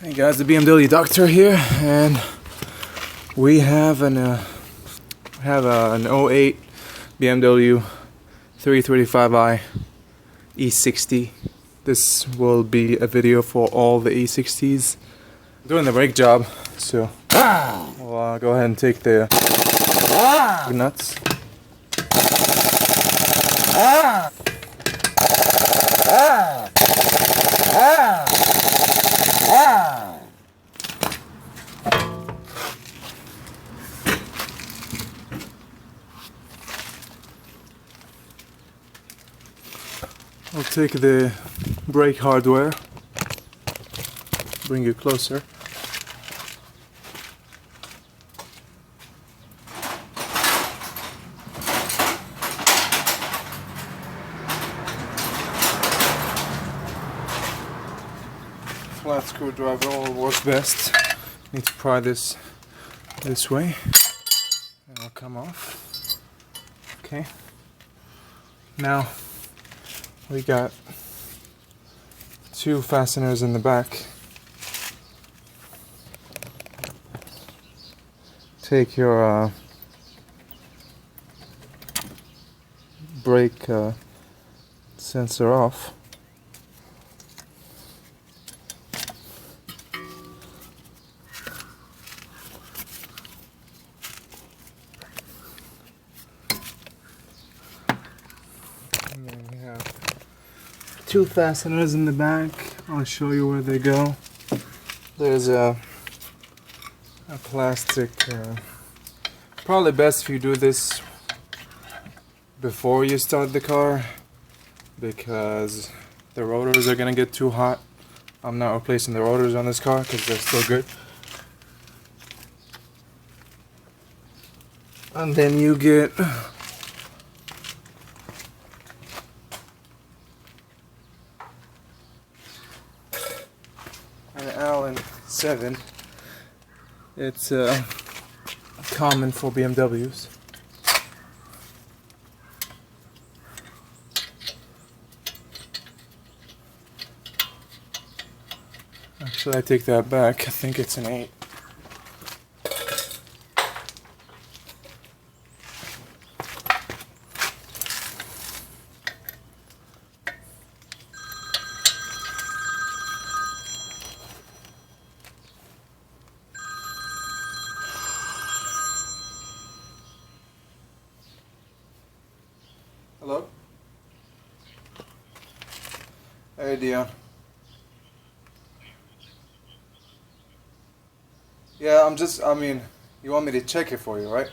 Hey guys, the Bmw Doctor here, and we have an '08 BMW 335i E60. This will be a video for all the E60s. I'm doing the brake job, so we'll go ahead and take the nuts. I'll take the brake hardware, bring you closer. Flat screwdriver will work best. Need to pry this way, and it'll come off. Okay. Now we got two fasteners in the back. Take your brake sensor off. And then we have two fasteners in the back. I'll show you where they go. There's a plastic, probably best if you do this before you start the car, because the rotors are gonna get too hot. I'm not replacing the rotors on this car because they're still good. And then you get an Allen 7. It's common for BMWs. Actually, I take that back. I think it's an 8. Hello? Hey, Dion. Yeah, I mean, you want me to check it for you, right?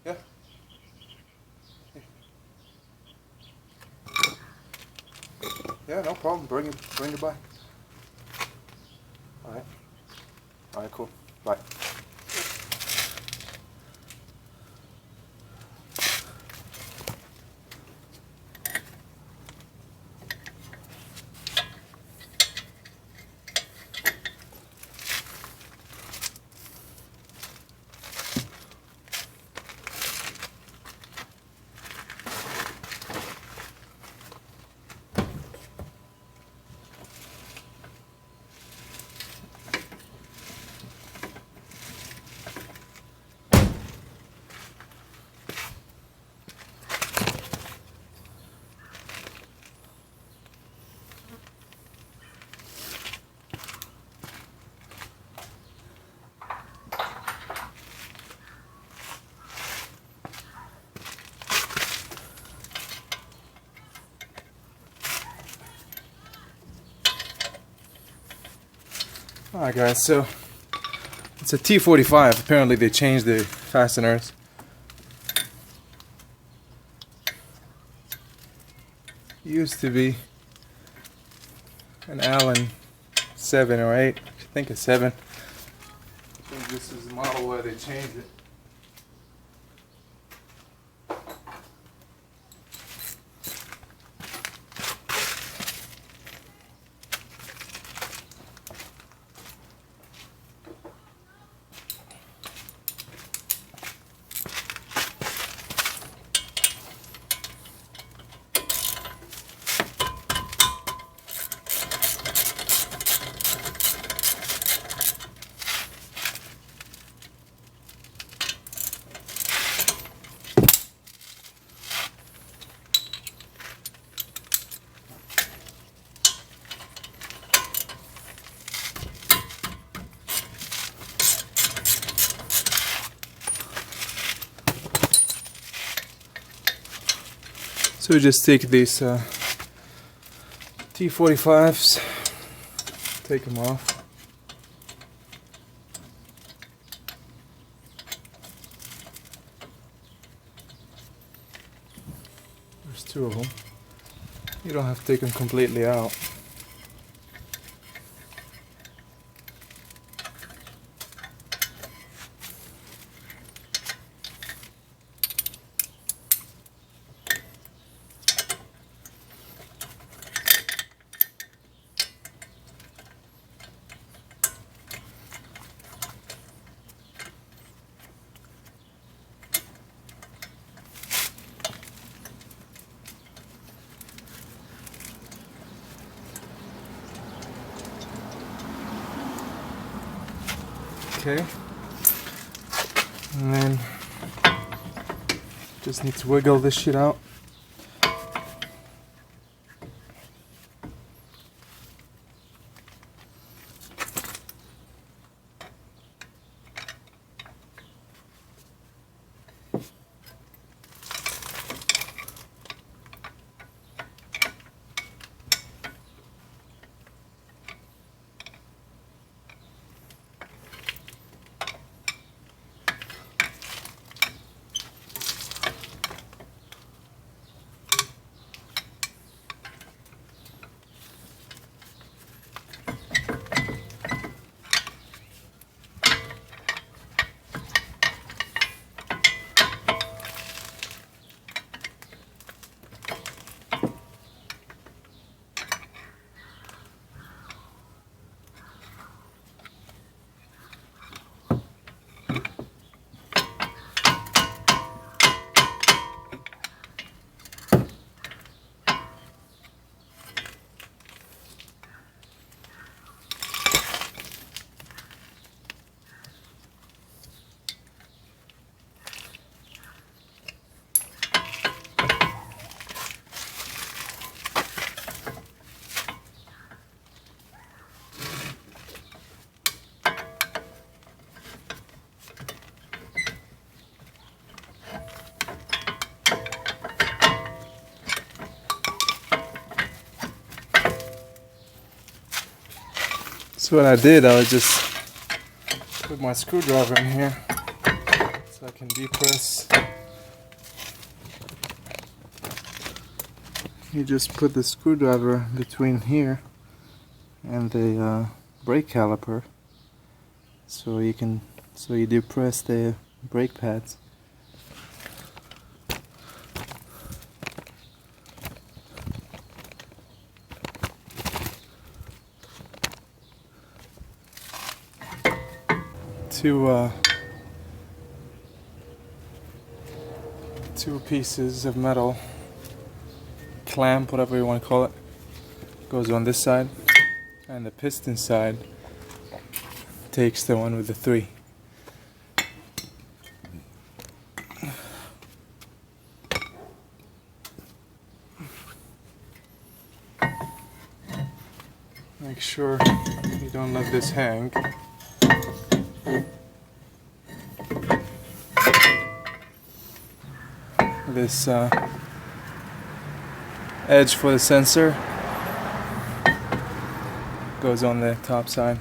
Yeah? Yeah, no problem. Bring it back. Alright. Alright, cool. Bye. Alright guys, so it's a T45. Apparently they changed the fasteners. Used to be an Allen 7 or 8. I think it's 7. I think this is the model where they changed it. So we just take these T45s, take them off. There's two of them. You don't have to take them completely out. Okay, and then just need to wiggle this shit out. So what I did, I would just put my screwdriver in here so I can depress. You just put the screwdriver between here and the brake caliper, so you depress the brake pads. Two pieces of metal, clamp, whatever you want to call it, goes on this side, and the piston side takes the one with the 3. Make sure you don't let this hang. This edge for the sensor goes on the top side.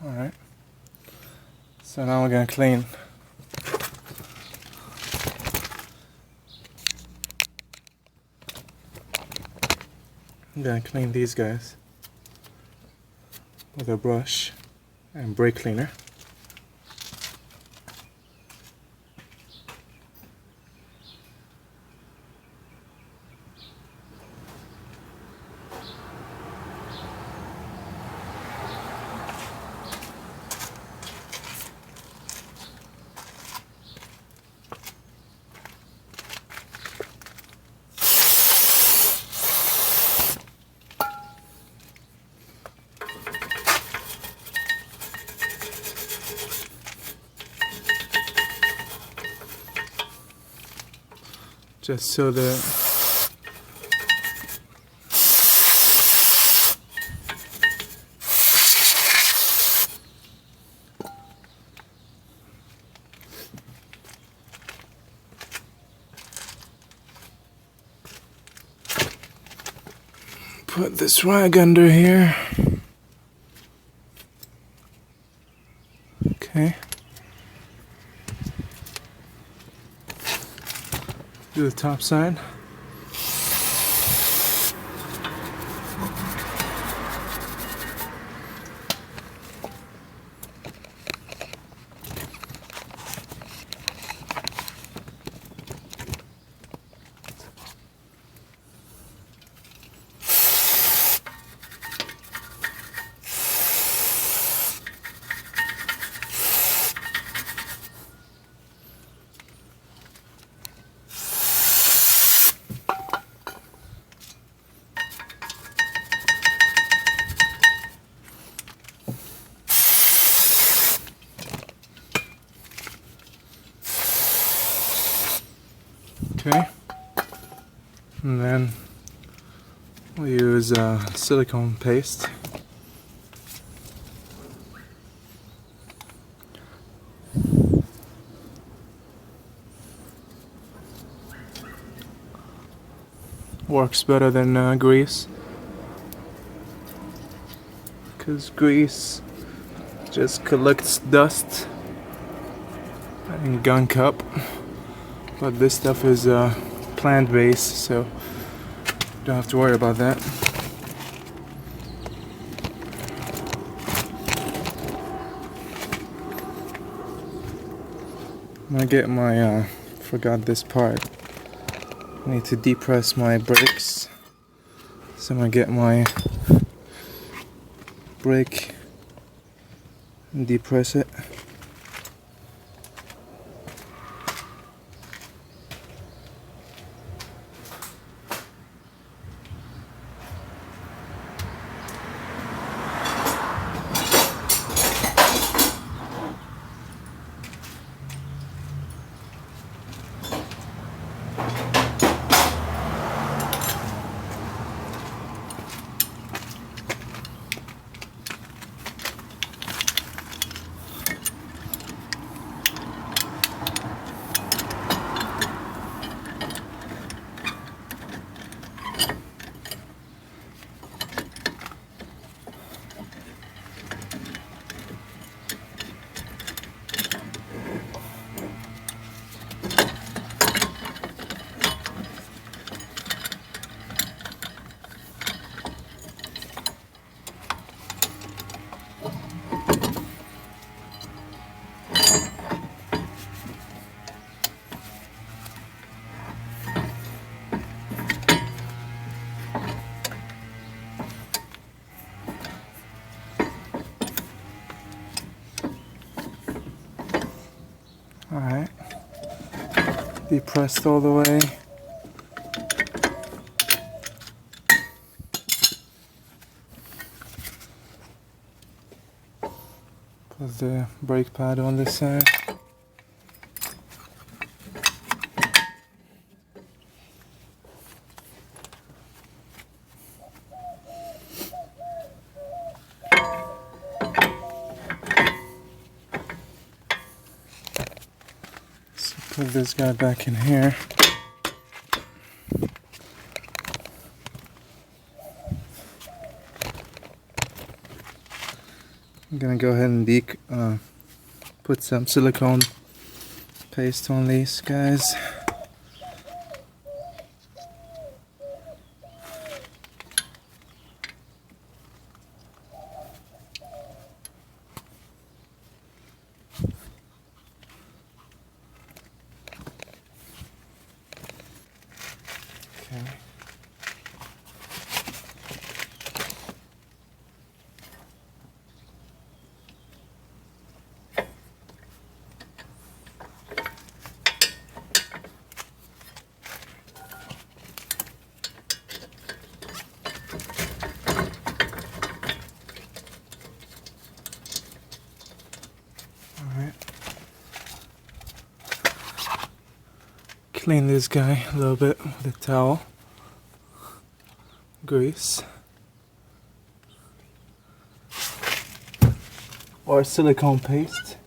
Alright, so now we're going to clean. I'm going to clean these guys with a brush and brake cleaner. just so that put this rag under here. Okay. Do the top side. Okay, and then we'll use silicone paste. Works better than grease, because grease just collects dust and gunk up. But this stuff is plant-based, so don't have to worry about that. I'm gonna get my, forgot this part. I need to depress my brakes. So I'm gonna get my brake and depress it. Alright, depressed all the way. Put the brake pad on this side. Put this guy back in here. I'm gonna go ahead and put some silicone paste on these guys. Okay. Clean this guy a little bit with a towel. Grease. Or silicone paste.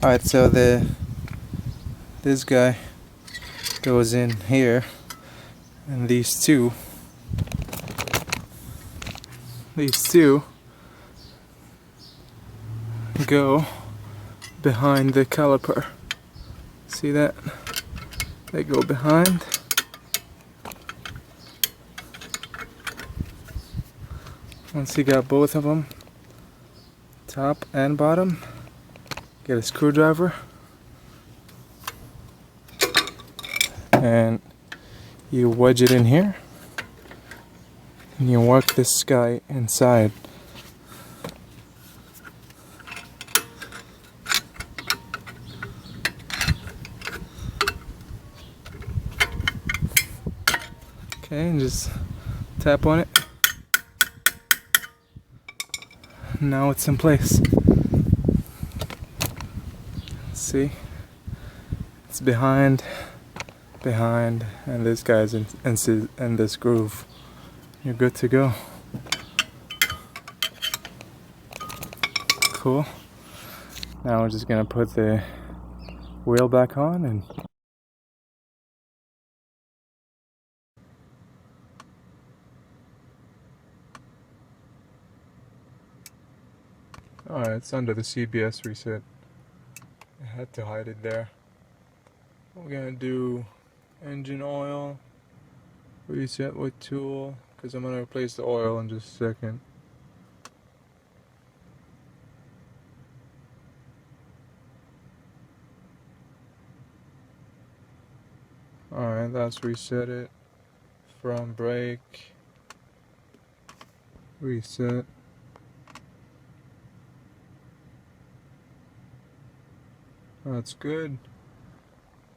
Alright, so this guy goes in here, and these two go behind the caliper. See that? They go behind. Once you got both of them, top and bottom, get a screwdriver and you wedge it in here and you work this guy inside. Okay, and just tap on it. Now it's in place. See? It's behind, and this guy's in this groove. You're good to go. Cool. Now we're just gonna put the wheel back on and alright, it's under the CBS reset. I had to hide it there. We're gonna do engine oil, reset with tool, because I'm gonna replace the oil in just a second. Alright, that's reset it. From brake, reset. That's good.